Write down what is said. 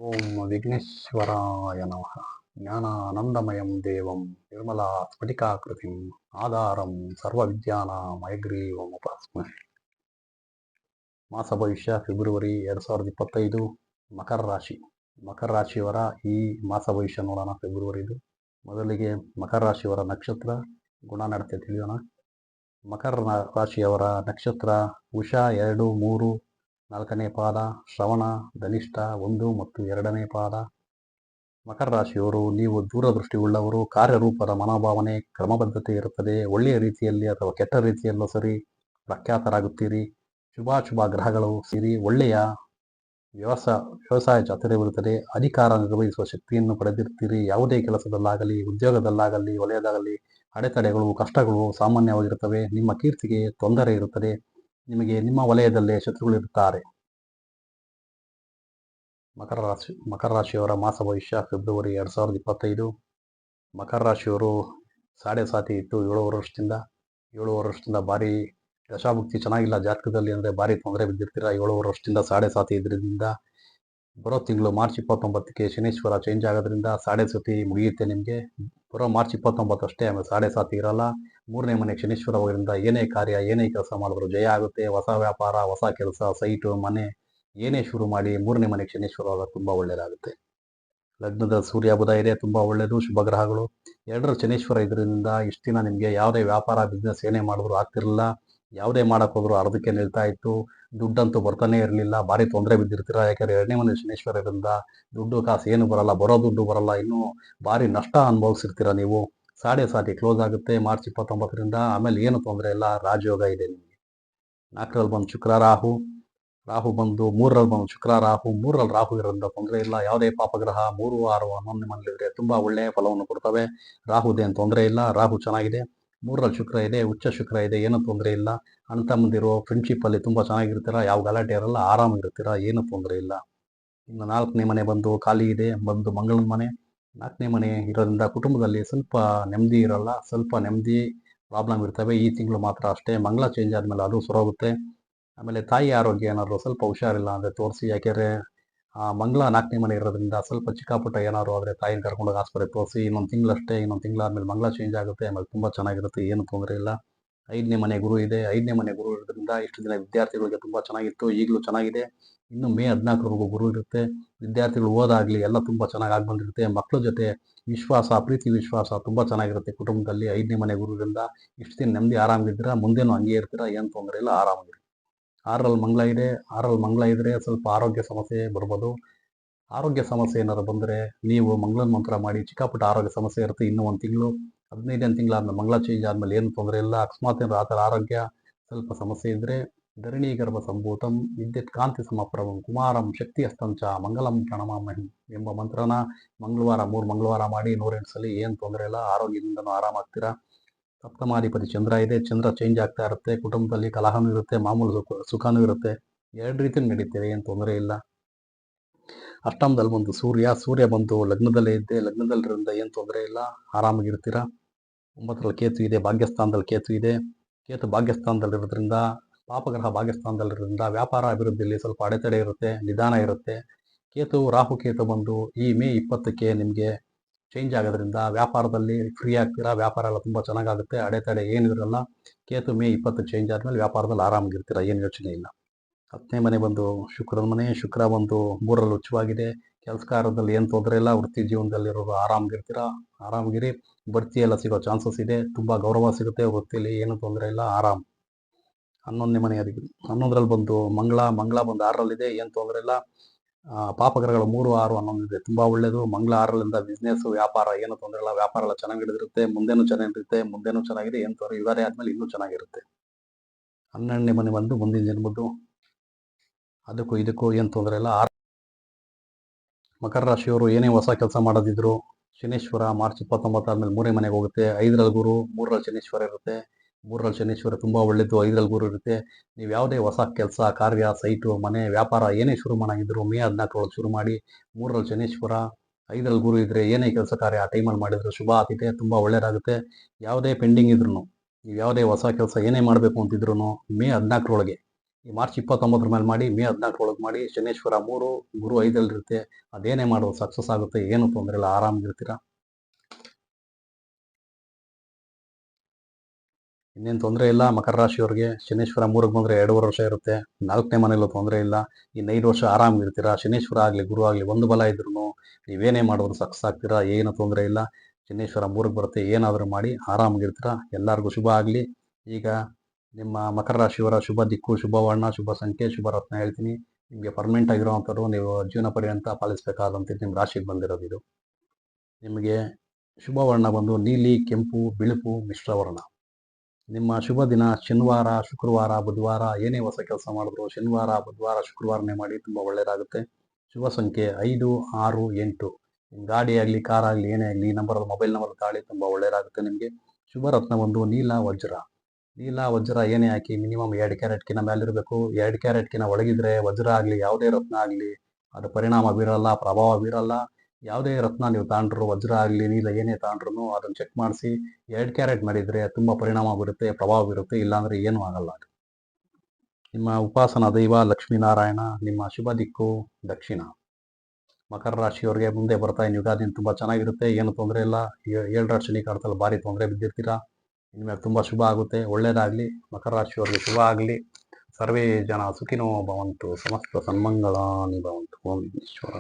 ಓಂ ವಿಘ್ನೇಶ್ವರಾಯ ನಮಃ. ಜ್ಞಾನಾನಂದಮಯಂ ದೇವಂ ನಿರ್ಮಲಾ ಸ್ಫಟಿಕಾಕೃತಿಂ ಆಧಾರಂ ಸರ್ವವಿದ್ಯಾನಾಮಯಗ್ರೀವಮುಪಾಸ್ಮಹೇ. ಮಾಸ ಭವಿಷ್ಯ ಫೆಬ್ರವರಿ 2025. ಮಕರ ರಾಶಿ. ಮಕರ ರಾಶಿಯವರ ಈ ಮಾಸ ಭವಿಷ್ಯ ನೋಡೋಣ. ಫೆಬ್ರವರಿದು ಮೊದಲಿಗೆ ಮಕರ ರಾಶಿಯವರ ನಕ್ಷತ್ರ ಗುಣನಡತೆ ತಿಳಿಯೋಣ. ಮಕರ ರಾಶಿಯವರ ನಕ್ಷತ್ರ ಉಷಾ 2, 3, 4ನೇ ಪಾದ, ಶ್ರವಣ, ಧನಿಷ್ಠ 1 ಮತ್ತು 2ನೇ ಪಾದ. ಮಕರ ರಾಶಿಯವರು ನೀವು ದೂರದೃಷ್ಟಿ ಉಳ್ಳವರು. ಕಾರ್ಯರೂಪದ ಮನೋಭಾವನೆ, ಕ್ರಮಬದ್ಧತೆ ಇರುತ್ತದೆ. ಒಳ್ಳೆಯ ರೀತಿಯಲ್ಲಿ ಅಥವಾ ಕೆಟ್ಟ ರೀತಿಯಲ್ಲೂ ಸರಿ ಪ್ರಖ್ಯಾತರಾಗುತ್ತೀರಿ. ಶುಭಾಶುಭ ಗ್ರಹಗಳು ಸೇರಿ ಒಳ್ಳೆಯ ವ್ಯವಸಾಯ ಚಾತುರ್ಯವಿರುತ್ತದೆ. ಅಧಿಕಾರ ನಿರ್ವಹಿಸುವ ಶಕ್ತಿಯನ್ನು ಪಡೆದಿರ್ತೀರಿ. ಯಾವುದೇ ಕೆಲಸದಲ್ಲಾಗಲಿ, ಉದ್ಯೋಗದಲ್ಲಾಗಲಿ, ವಲಯದಾಗಲಿ ಅಡೆತಡೆಗಳು, ಕಷ್ಟಗಳು ಸಾಮಾನ್ಯವಾಗಿರುತ್ತವೆ. ನಿಮ್ಮ ಕೀರ್ತಿಗೆ ತೊಂದರೆ ಇರುತ್ತದೆ. ನಿಮಗೆ ನಿಮ್ಮ ವಲಯದಲ್ಲೇ ಶತ್ರುಗಳಿರುತ್ತಾರೆ. ಮಕರ ರಾಶಿಯವರ ಮಾಸ ಭವಿಷ್ಯ ಫೆಬ್ರವರಿ 2025. ಮಕರ ರಾಶಿಯವರು ಸಾಡೆ ಸಾತಿ ಇತ್ತು 7 ವರ್ಷದಿಂದ ಭಾರಿ ದಶಾಭುಕ್ತಿ ಚೆನ್ನಾಗಿಲ್ಲ ಜಾತಕದಲ್ಲಿ. ಅಂದರೆ ಭಾರಿ ತೊಂದರೆ ಬಿದ್ದಿರ್ತೀರ. 7 ವರ್ಷದಿಂದ ಸಾಡೆ ಸಾತಿ ಇದರಿಂದ ಬರೋ ತಿಂಗಳು ಮಾರ್ಚ್ 29ಕ್ಕೆ ಶನೀಶ್ವರ ಚೇಂಜ್ ಆಗೋದ್ರಿಂದ ಸಾಡೆ ಸಾತಿ ಮುಗಿಯುತ್ತೆ ನಿಮಗೆ. ಬರೋ ಮಾರ್ಚ್ 29 ಅಷ್ಟೇ, ಆಮೇಲೆ ಸಾಡೆ ಸಾತಿ ಇರಲ್ಲ. 3ನೇ ಮನೆಗೆ ಶನೀಶ್ವರ ಹೋಗೋದ್ರಿಂದ ಏನೇ ಕಾರ್ಯ, ಏನೇ ಕೆಲಸ ಮಾಡಿದ್ರು ಜಯ ಆಗುತ್ತೆ. ಹೊಸ ವ್ಯಾಪಾರ, ಹೊಸ ಕೆಲಸ, ಸೈಟು, ಮನೆ ಏನೇ ಶುರು ಮಾಡಿ 3ನೇ ಮನೆಗೆ ಶನೀಶ್ವರ ಹೋಗೋದು ತುಂಬ ಒಳ್ಳೆಯದಾಗುತ್ತೆ. ಲಗ್ನದ ಸೂರ್ಯ ಬುಧ ಇದೆ, ತುಂಬ ಒಳ್ಳೆಯದು, ಶುಭ ಗ್ರಹಗಳು. 2ರ ಶನೀಶ್ವರ ಇದರಿಂದ ಇಷ್ಟು ದಿನ ನಿಮಗೆ ಯಾವುದೇ ವ್ಯಾಪಾರ ಬಿಸ್ನೆಸ್ ಏನೇ ಮಾಡಿದ್ರು ಆಗ್ತಿರಲಿಲ್ಲ. ಯಾವುದೇ ಮಾಡಕ್ಕೆ ಹೋದ್ರು ಅರ್ಧಕ್ಕೆ ನಿಲ್ತಾ ಇತ್ತು. ದುಡ್ಡಂತೂ ಬರ್ತಾನೆ ಇರಲಿಲ್ಲ. ಭಾರಿ ತೊಂದರೆ ಬಿದ್ದಿರ್ತೀರ. ಯಾಕಂದರೆ 2ನೇ ಮನೆ ಶನೀಶ್ವರ ಇದರಿಂದ ದುಡ್ಡು ಕಾಸು ಏನು ಬರಲ್ಲ, ಬರೋ ದುಡ್ಡು ಬರಲ್ಲ. ಇನ್ನೂ ಭಾರಿ ನಷ್ಟ ಅನುಭವಿಸಿರ್ತೀರ ನೀವು. ಸಾಡೆ ಸಾತಿ ಕ್ಲೋಸ್ ಆಗುತ್ತೆ ಮಾರ್ಚ್ 29ರಿಂದ. ಆಮೇಲೆ ಏನು ತೊಂದರೆ ಇಲ್ಲ, ರಾಜಯೋಗ ಇದೆ ನಿಮಗೆ. 4ರಲ್ಲಿ ಬಂದು ಶುಕ್ರ ರಾಹು ಬಂದು 3ರಲ್ಲಿ ಬಂದು ಶುಕ್ರ ರಾಹು 3ರಲ್ಲಿ ರಾಹು ಇರೋದ್ರಿಂದ ತೊಂದರೆ ಇಲ್ಲ. ಯಾವುದೇ ಪಾಪಗ್ರಹ 3, 6, 11ನೇ ಮನೆಯಲ್ಲಿದ್ರೆ ತುಂಬ ಒಳ್ಳೆಯ ಫಲವನ್ನು ಕೊಡ್ತವೆ. ರಾಹುದೇನು ತೊಂದರೆ ಇಲ್ಲ, ರಾಹು ಚೆನ್ನಾಗಿದೆ. 3ರಲ್ಲಿ ಶುಕ್ರ ಇದೆ, ಉಚ್ಚ ಶುಕ್ರ ಇದೆ, ಏನೂ ತೊಂದರೆ ಇಲ್ಲ. ಅಣ್ಣ ತಮ್ಮಂದಿರು ಫ್ರೆಂಡ್ಶಿಪ್ಪಲ್ಲಿ ತುಂಬ ಚೆನ್ನಾಗಿರ್ತೀರ. ಯಾವ ಗಲಾಟೆ ಇರಲ್ಲ, ಆರಾಮಾಗಿರ್ತೀರ, ಏನೂ ತೊಂದರೆ ಇಲ್ಲ. ಇನ್ನು 4ನೇ ಮನೆ ಬಂದು ಖಾಲಿ ಇದೆ, ಬಂದು ಮಂಗಳನ ಮನೆ. 4ನೇ ಮನೆ ಇರೋದ್ರಿಂದ ಕುಟುಂಬದಲ್ಲಿ ಸ್ವಲ್ಪ ನೆಮ್ಮದಿ ಇರಲ್ಲ, ಸ್ವಲ್ಪ ನೆಮ್ಮದಿ ಪ್ರಾಬ್ಲಮ್ ಇರ್ತವೆ. ಈ ತಿಂಗಳು ಮಾತ್ರ ಅಷ್ಟೇ. ಮಂಗಳ ಚೇಂಜ್ ಆದಮೇಲೆ ಅದು ಸರೋಗುತ್ತೆ. ಆಮೇಲೆ ತಾಯಿ ಆರೋಗ್ಯ ಏನಾದರೂ ಸ್ವಲ್ಪ ಹುಷಾರಿಲ್ಲ ಅಂದರೆ ತೋರಿಸಿ. ಯಾಕೆಂದರೆ ಮಂಗಳ 4ನೇ ಮನೆ ಇರೋದ್ರಿಂದ ಸ್ವಲ್ಪ ಚಿಕ್ಕಪುಟ್ಟ ಏನಾದ್ರು ಆದರೆ ತಾಯಿನ ಕರ್ಕೊಂಡೋಗಿ ಆಸ್ಪತ್ರೆಗೆ ತೋರಿಸಿ. ಇನ್ನೊಂದು ತಿಂಗಳಷ್ಟೇ, ಇನ್ನೊಂದು ತಿಂಗಳಾದ್ಮೇಲೆ ಮಂಗಳ ಚೇಂಜ್ ಆಗುತ್ತೆ. ಆಮೇಲೆ ತುಂಬ ಚೆನ್ನಾಗಿರುತ್ತೆ, ಏನು ತೊಂದರೆ ಇಲ್ಲ. 5ನೇ ಮನೆ ಗುರು ಇದೆ. 5ನೇ ಮನೆ ಗುರು ಇರೋದ್ರಿಂದ ಇಷ್ಟು ದಿನ ವಿದ್ಯಾರ್ಥಿಗಳಿಗೆ ತುಂಬ ಚೆನ್ನಾಗಿತ್ತು, ಈಗಲೂ ಚೆನ್ನಾಗಿದೆ. ಇನ್ನು ಮೇ 14ರವರೆಗೂ ಗುರು ಇರುತ್ತೆ. ವಿದ್ಯಾರ್ಥಿಗಳು ಓದಾಗಲಿ ಎಲ್ಲ ತುಂಬ ಚೆನ್ನಾಗಿ ಆಗಿ ಬಂದಿರುತ್ತೆ. ಮಕ್ಕಳ ಜೊತೆ ವಿಶ್ವಾಸ, ಪ್ರೀತಿ ವಿಶ್ವಾಸ ತುಂಬ ಚೆನ್ನಾಗಿರುತ್ತೆ ಕುಟುಂಬದಲ್ಲಿ. 5ನೇ ಮನೆ ಗುರುವಿಂದ ಇಷ್ಟು ದಿನ ನೆಮ್ಮದಿ ಆರಾಮಾಗಿದ್ದೀರಾ, ಮುಂದೇನು ಹಂಗೆ ಇರ್ತೀರಾ, ಏನು ತೊಂದರೆ ಇಲ್ಲ, ಆರಾಮಾಗಿರಿ. 6ರಲ್ಲಿ ಮಂಗಳ ಇದೆ. 6ರಲ್ಲಿ ಮಂಗಳ ಇದ್ದರೆ ಸ್ವಲ್ಪ ಆರೋಗ್ಯ ಸಮಸ್ಯೆ ಬರ್ಬೋದು. ಆರೋಗ್ಯ ಸಮಸ್ಯೆ ಏನಾದ್ರು ಬಂದರೆ ನೀವು ಮಂಗಳನ ಮಂತ್ರ ಮಾಡಿ. ಚಿಕ್ಕಪುಟ್ಟ ಆರೋಗ್ಯ ಸಮಸ್ಯೆ ಇರುತ್ತೆ. ಇನ್ನೂ 1 ತಿಂಗಳು, 15ನೇ ತಿಂಗಳಾದ್ಮೇಲೆ ಮಂಗಳ ಚೇಂಜ್ ಆದಮೇಲೆ ಏನು ತೊಂದರೆ ಇಲ್ಲ. ಅಕಸ್ಮಾತ್ ಏನಾದ್ರು ಆ ಥರ ಆರೋಗ್ಯ ಸ್ವಲ್ಪ ಸಮಸ್ಯೆ ಇದ್ದರೆ ಧರಣಿ ಗರ್ಭ ಸಂಭೂತಂ ವಿದ್ಯುತ್ ಕಾಂತಿ ಸಮಪ್ರಭಂ ಕುಮಾರಂ ಶಕ್ತಿ ಹಸ್ತಂಚ ಮಂಗಲಂ ಪ್ರಣಮಾಮ್ಯಹಂ ಎಂಬ ಮಂತ್ರನ ಮಂಗಳವಾರ 3 ಮಂಗಳವಾರ ಮಾಡಿ 108 ಸಲ. ಏನು ತೊಂದರೆ ಇಲ್ಲ, ಆರೋಗ್ಯದಿಂದನೂ ಆರಾಮಾಗ್ತೀರಾ. ಸಪ್ತಮಾಧಿಪತಿ ಚಂದ್ರ ಇದೆ. ಚಂದ್ರ ಚೇಂಜ್ ಆಗ್ತಾ ಇರುತ್ತೆ. ಕುಟುಂಬದಲ್ಲಿ ಕಲಹನೂ ಇರುತ್ತೆ, ಮಾಮೂಲು ಸುಖನೂ ಇರುತ್ತೆ. 2 ರೀತಿಯಲ್ಲಿ ನಡೀತೇವೆ, ಏನು ತೊಂದರೆ ಇಲ್ಲ. ಅಷ್ಟಮದಲ್ಲಿ ಬಂದು ಸೂರ್ಯ ಬಂದು ಲಗ್ನದಲ್ಲೇ ಇದ್ದೆ. ಲಗ್ನದಲ್ಲಿರೋದ್ರಿಂದ ಏನು ತೊಂದರೆ ಇಲ್ಲ, ಆರಾಮಾಗಿರ್ತೀರ. 9ರಲ್ಲಿ ಕೇತು ಇದೆ, ಭಾಗ್ಯಸ್ಥಾನದಲ್ಲಿ ಕೇತು ಇದೆ. ಕೇತು ಭಾಗ್ಯಸ್ಥಾನದಲ್ಲಿರೋದ್ರಿಂದ, ಪಾಪಗ್ರಹ ಭಾಗ್ಯಸ್ಥಾನದಲ್ಲಿರೋದ್ರಿಂದ ವ್ಯಾಪಾರ ಅಭಿವೃದ್ಧಿಯಲ್ಲಿ ಸ್ವಲ್ಪ ಅಡೆತಡೆ ಇರುತ್ತೆ, ನಿಧಾನ ಇರುತ್ತೆ. ರಾಹು ಕೇತು ಬಂದು ಈ ಮೇ 20ಕ್ಕೆ ನಿಮಗೆ ಚೇಂಜ್ ಆಗೋದ್ರಿಂದ ವ್ಯಾಪಾರದಲ್ಲಿ ಫ್ರೀ ಆಗ್ತೀರಾ. ವ್ಯಾಪಾರ ಎಲ್ಲ ತುಂಬ ಚೆನ್ನಾಗಾಗುತ್ತೆ, ಅಡೆತಡೆ ಏನಿರಲ್ಲ. ಕೇತು ಮೇ 20ಕ್ಕೆ ಚೇಂಜ್ ಆದಮೇಲೆ ವ್ಯಾಪಾರದಲ್ಲಿ ಆರಾಮಾಗಿರ್ತೀರ, ಏನು ಯೋಚನೆ ಇಲ್ಲ. 10ನೇ ಮನೆ ಬಂದು ಶುಕ್ರನ ಮನೆ. ಶುಕ್ರ ಬಂದು 3ರಲ್ಲಿ ಉಚ್ಚವಾಗಿದೆ. ಕೆಲಸ ಕಾರ್ಯದಲ್ಲಿ ಏನು ತೊಂದರೆ ಇಲ್ಲ. ವೃತ್ತಿ ಜೀವನದಲ್ಲಿರೋರು ಆರಾಮಾಗಿರ್ತೀರ, ಆರಾಮಾಗಿರಿ. ಬಡ್ತಿ ಎಲ್ಲ ಸಿಗೋ ಚಾನ್ಸಸ್ ಇದೆ. ತುಂಬ ಗೌರವ ಸಿಗುತ್ತೆ ವೃತ್ತಿಯಲ್ಲಿ, ಏನು ತೊಂದರೆ ಇಲ್ಲ, ಆರಾಮ್. 11ನೇ ಮನೆ 11ರಲ್ಲಿ ಬಂದು ಮಂಗಳ ಬಂದು 6ರಲ್ಲಿದೆ, ಏನು ತೊಂದರೆ ಇಲ್ಲ. ಪಾಪಗ್ರಹಗಳು 3, 6, 11 ಇದೆ, ತುಂಬ ಒಳ್ಳೆಯದು. ಮಂಗಳ 6ರಿಂದ ಬಿಸ್ನೆಸ್, ವ್ಯಾಪಾರ ಏನು ತೊಂದರೆ ಇಲ್ಲ. ವ್ಯಾಪಾರ ಎಲ್ಲ ಚೆನ್ನಾಗಿ ನಡೆದಿರುತ್ತೆ. ಮುಂದೇನೂ ಚೆನ್ನಾಗಿದೆ, ಏನು ತೊಂದರೆ. ಯುಗಾದಿ ಆದಮೇಲೆ ಇನ್ನೂ ಚೆನ್ನಾಗಿರುತ್ತೆ. 12ನೇ ಮನೆ ಬಂದು ಮುಂದಿನ ಜನ್ಮದ್ದು, ಅದಕ್ಕೂ ಇದಕ್ಕೂ ಏನು ತೊಂದರೆ ಇಲ್ಲ. ಮಕರ ರಾಶಿಯವರು ಏನೇ ಹೊಸ ಕೆಲಸ ಮಾಡೋದಿದ್ರು ಶನೀಶ್ವರ ಮಾರ್ಚ್ 29 ಆದಮೇಲೆ 3ನೇ ಮನೆಗೆ ಹೋಗುತ್ತೆ. 5ರಲ್ಲಿ ಗುರು, 3ರಲ್ಲಿ ಶನೀಶ್ವರ ಇರುತ್ತೆ. 3ರಲ್ಲಿ ಶನೀಶ್ವರ ತುಂಬ ಒಳ್ಳೆಯದು. 5ರಲ್ಲಿ ಗುರು ಇರುತ್ತೆ. ನೀವು ಯಾವುದೇ ಹೊಸ ಕೆಲಸ, ಕಾರ್ಯ, ಸೈಟು, ಮನೆ, ವ್ಯಾಪಾರ ಏನೇ ಶುರು ಮಾಡೋಂಗಿದ್ರು ಮೇ 14ರೊಳಗೆ ಶುರು ಮಾಡಿ. 3ರಲ್ಲಿ ಶನೀಶ್ವರ, 5ರಲ್ಲಿ ಗುರು ಇದ್ದರೆ ಏನೇ ಕೆಲಸ ಕಾರ್ಯ ಆ ಟೈಮಲ್ಲಿ ಮಾಡಿದ್ರು ಶುಭ ಆಗ್ತಿದೆ, ತುಂಬ ಒಳ್ಳೆಯದಾಗುತ್ತೆ. ಯಾವುದೇ ಪೆಂಡಿಂಗ್ ಇದ್ರೂ, ನೀವು ಯಾವುದೇ ಹೊಸ ಕೆಲಸ ಏನೇ ಮಾಡಬೇಕು ಅಂತಿದ್ರು ಮೇ 14ರೊಳಗೆ ಈ ಮಾರ್ಚ್ 29 ಮೇಲೆ ಮಾಡಿ, ಮೇ 14 ಮಾಡಿ. ಶನೇಶ್ವರ 3, ಗುರು 5 ಅದೇನೇ ಮಾಡೋದು ಸಕ್ಸಸ್ ಆಗುತ್ತೆ, ಏನು ತೊಂದರೆ ಇಲ್ಲ, ಆರಾಮಾಗಿರ್ತೀರಾ. ಇನ್ನೇನು ತೊಂದರೆ ಇಲ್ಲ. ಮಕರ ರಾಶಿಯವ್ರಿಗೆ ಶನೇಶ್ವರ 3ಕ್ಕೆ ಬಂದರೆ 2.5 ವರ್ಷ ಇರುತ್ತೆ. 4ನೇ ಮನೇಲೂ ತೊಂದರೆ ಇಲ್ಲ. ಇನ್ನು 5 ವರ್ಷ ಆರಾಮಾಗಿರ್ತೀರಾ. ಶನೇಶ್ವರ ಆಗಲಿ ಗುರು ಆಗಲಿ ಒಂದು ಬಲ ಇದ್ರೂ ನೀವೇನೇ ಮಾಡಿದ್ರು ಸಕ್ಸಸ್ ಆಗ್ತೀರಾ, ಏನು ತೊಂದರೆ ಇಲ್ಲ. ಶನೇಶ್ವರ 3ಕ್ಕೆ ಬರುತ್ತೆ, ಏನಾದರೂ ಮಾಡಿ ಆರಾಮಾಗಿರ್ತೀರಾ. ಎಲ್ಲರಿಗೂ ಶುಭ ಆಗಲಿ. ಈಗ ನಿಮ್ಮ ಮಕರ ರಾಶಿಯವರ ಶುಭ ದಿಕ್ಕು, ಶುಭ ವರ್ಣ, ಶುಭ ಸಂಖ್ಯೆ, ಶುಭ ರತ್ನ ಹೇಳ್ತೀನಿ. ನಿಮಗೆ ಪರ್ಮನೆಂಟ್ ಆಗಿರುವಂಥದ್ದು, ನೀವು ಜೀವನ ಪರ್ಯಂತ ಪಾಲಿಸಬೇಕಾದಂಥ ನಿಮ್ಮ ರಾಶಿಗೆ ಬಂದಿರೋದು ಇದು. ನಿಮಗೆ ಶುಭ ವರ್ಣ ಬಂದು ನೀಲಿ, ಕೆಂಪು, ಬಿಳುಪು, ಮಿಶ್ರ ವರ್ಣ. ನಿಮ್ಮ ಶುಭ ದಿನ ಶನಿವಾರ, ಶುಕ್ರವಾರ, ಬುಧವಾರ. ಏನೇ ಹೊಸ ಕೆಲಸ ಮಾಡಿದ್ರು ಶನಿವಾರ, ಬುಧವಾರ, ಶುಕ್ರವಾರನೇ ಮಾಡಿ, ತುಂಬ ಒಳ್ಳೆಯದಾಗುತ್ತೆ. ಶುಭ ಸಂಖ್ಯೆ 5, 6, 8. ನಿಮ್ಮ ಗಾಡಿ ಆಗಲಿ, ಕಾರ್ ಆಗಲಿ, ಏನೇ ಆಗಲಿ ಈ ನಂಬರ್ ಮೊಬೈಲ್ ನಂಬರ್ ತಾಳಿ, ತುಂಬ ಒಳ್ಳೆಯದಾಗುತ್ತೆ ನಿಮಗೆ. ಶುಭ ರತ್ನ ಬಂದು ನೀಲ ವಜ್ರ. ನೀಲ ವಜ್ರ ಏನೇ ಹಾಕಿ ಮಿನಿಮಮ್ 2 ಕ್ಯಾರೆಟ್ಕಿನ ಮೇಲಿರಬೇಕು. 2 ಕ್ಯಾರೆಟ್ಕಿನ ಒಳಗಿದ್ರೆ ವಜ್ರ ಆಗಲಿ ಯಾವುದೇ ರತ್ನ ಆಗಲಿ ಅದು ಪರಿಣಾಮ ಬೀರಲ್ಲ, ಪ್ರಭಾವ ಬೀರಲ್ಲ. ಯಾವುದೇ ರತ್ನ ನೀವು ತಾಂಡ್ರು, ವಜ್ರ ಆಗಲಿ ನೀಲ ಏನೇ ತಾಂಡ್ರು ಅದನ್ನು ಚೆಕ್ ಮಾಡಿಸಿ. 2 ಕ್ಯಾರೆಟ್ ಮಾಡಿದರೆ ತುಂಬ ಪರಿಣಾಮ ಬೀರುತ್ತೆ, ಪ್ರಭಾವ ಬೀರುತ್ತೆ. ಇಲ್ಲಾಂದರೆ ಏನೂ ಆಗಲ್ಲ. ನಿಮ್ಮ ಉಪಾಸನಾ ದೈವ ಲಕ್ಷ್ಮೀನಾರಾಯಣ. ನಿಮ್ಮ ಶುಭ ದಿಕ್ಕು ದಕ್ಷಿಣ. ಮಕರ ರಾಶಿಯವರಿಗೆ ಮುಂದೆ ಬರ್ತಾ ಇನ್ನು ಯುಗಾದಿ ತುಂಬ ಚೆನ್ನಾಗಿರುತ್ತೆ, ಏನು ತೊಂದರೆ ಇಲ್ಲ. 7ರ ಶನಿ ಕಾಲದಲ್ಲಿ ಭಾರಿ ತೊಂದರೆ ಬಿದ್ದಿರ್ತೀರಾ. ಇನ್ಮೇಲೆ ತುಂಬ ಶುಭ ಆಗುತ್ತೆ, ಒಳ್ಳೆಯದಾಗಲಿ. ಮಕರ ರಾಶಿಯವರಿಗೆ ಶುಭ ಆಗಲಿ. ಸರ್ವೇ ಜನ ಸುಖಿನೋ ಭವಂತು, ಸಮಸ್ತ ಸನ್ಮಂಗಳಾನಿ ಭವಂತು. ಓಂ ಈಶ್ವರ.